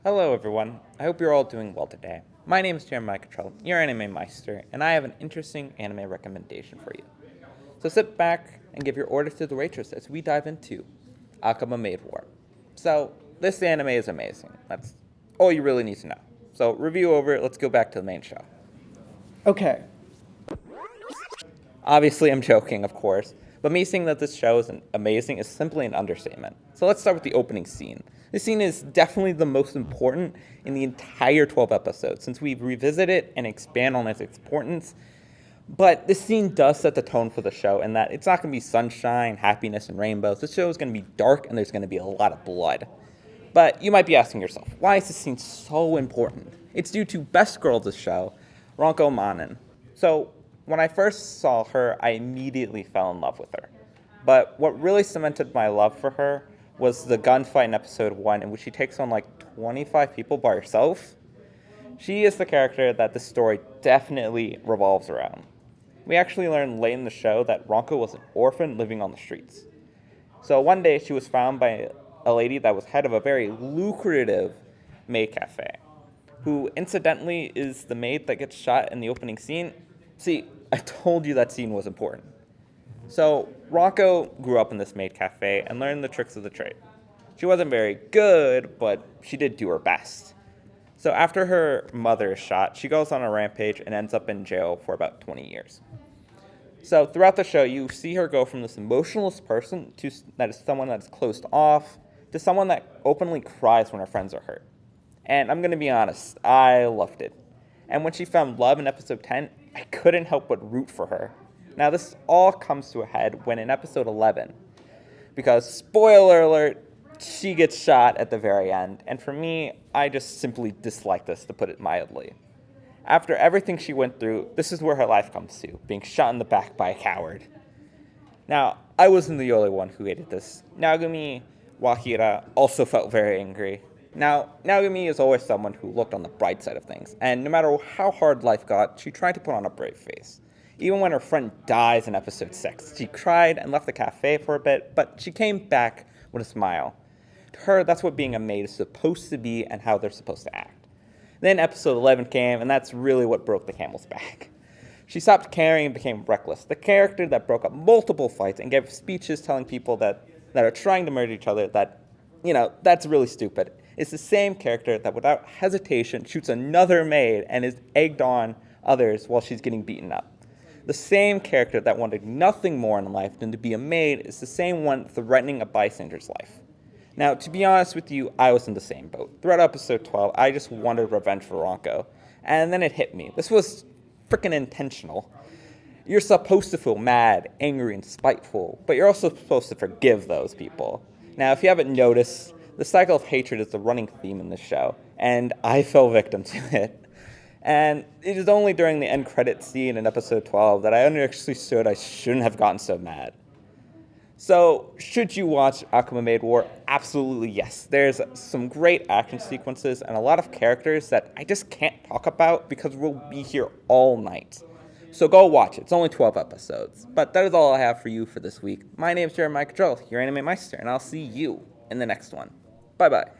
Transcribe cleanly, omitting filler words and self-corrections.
Hello everyone, I hope you're all doing well today. My name is Jeremiah Cottrell, your anime meister, and I have an interesting anime recommendation for you. So sit back and give your order to the waitress as we dive into Akuma Maid War. So, this anime is amazing. That's all you really need to know. So, review over, let's go back to the main show. Okay. Obviously, I'm joking, of course, but me saying that this show is amazing is simply an understatement. So let's start with the opening scene. This scene is definitely the most important in the entire 12 episodes, since we revisit it and expand on its importance. But this scene does set the tone for the show, in that it's not going to be sunshine, happiness, and rainbows. This show is going to be dark, and there's going to be a lot of blood. But you might be asking yourself, why is this scene so important? It's due to best girl of the show, Ronko Manin. So, when I first saw her, I immediately fell in love with her. But what really cemented my love for her was the gunfight in episode 1, in which she takes on like 25 people by herself. She is the character that the story definitely revolves around. We actually learn late in the show that Ronko was an orphan living on the streets. So one day she was found by a lady that was head of a very lucrative maid cafe, who incidentally is the maid that gets shot in the opening scene. See, I told you that scene was important. So, Ronko grew up in this maid cafe and learned the tricks of the trade. She wasn't very good, but she did do her best. So after her mother is shot, she goes on a rampage and ends up in jail for about 20 years. So throughout the show, you see her go from this emotionless person that is someone that's closed off to someone that openly cries when her friends are hurt. And I'm going to be honest, I loved it. And when she found love in episode 10, I couldn't help but root for her. Now, this all comes to a head when in episode 11, because, spoiler alert, she gets shot at the very end. And for me, I just simply dislike this, to put it mildly. After everything she went through, this is where her life comes to, being shot in the back by a coward. Now, I wasn't the only one who hated this. Naogumi Wahira also felt very angry. Now, Naogumi is always someone who looked on the bright side of things, and no matter how hard life got, she tried to put on a brave face. Even when her friend dies in episode 6, she cried and left the cafe for a bit, but she came back with a smile. To her, that's what being a maid is supposed to be and how they're supposed to act. Then episode 11 came, and that's really what broke the camel's back. She stopped caring and became reckless, the character that broke up multiple fights and gave speeches telling people that are trying to murder each other that, that's really stupid. It's the same character that without hesitation shoots another maid and is egged on others while she's getting beaten up. The same character that wanted nothing more in life than to be a maid is the same one threatening a bystander's life. Now, to be honest with you, I was in the same boat. Throughout episode 12, I just wanted revenge for Ronko. And then it hit me. This was freaking intentional. You're supposed to feel mad, angry, and spiteful, but you're also supposed to forgive those people. Now, if you haven't noticed, the cycle of hatred is the running theme in this show, and I fell victim to it. And it is only during the end credit scene in episode 12 that I understood I shouldn't have gotten so mad. So, should you watch Akuma Maid War? Absolutely yes. There's some great action sequences and a lot of characters that I just can't talk about because we'll be here all night. So go watch it. It's only 12 episodes. But that is all I have for you for this week. My name is Jeremiah Cottrell, your anime meister, and I'll see you in the next one. Bye-bye.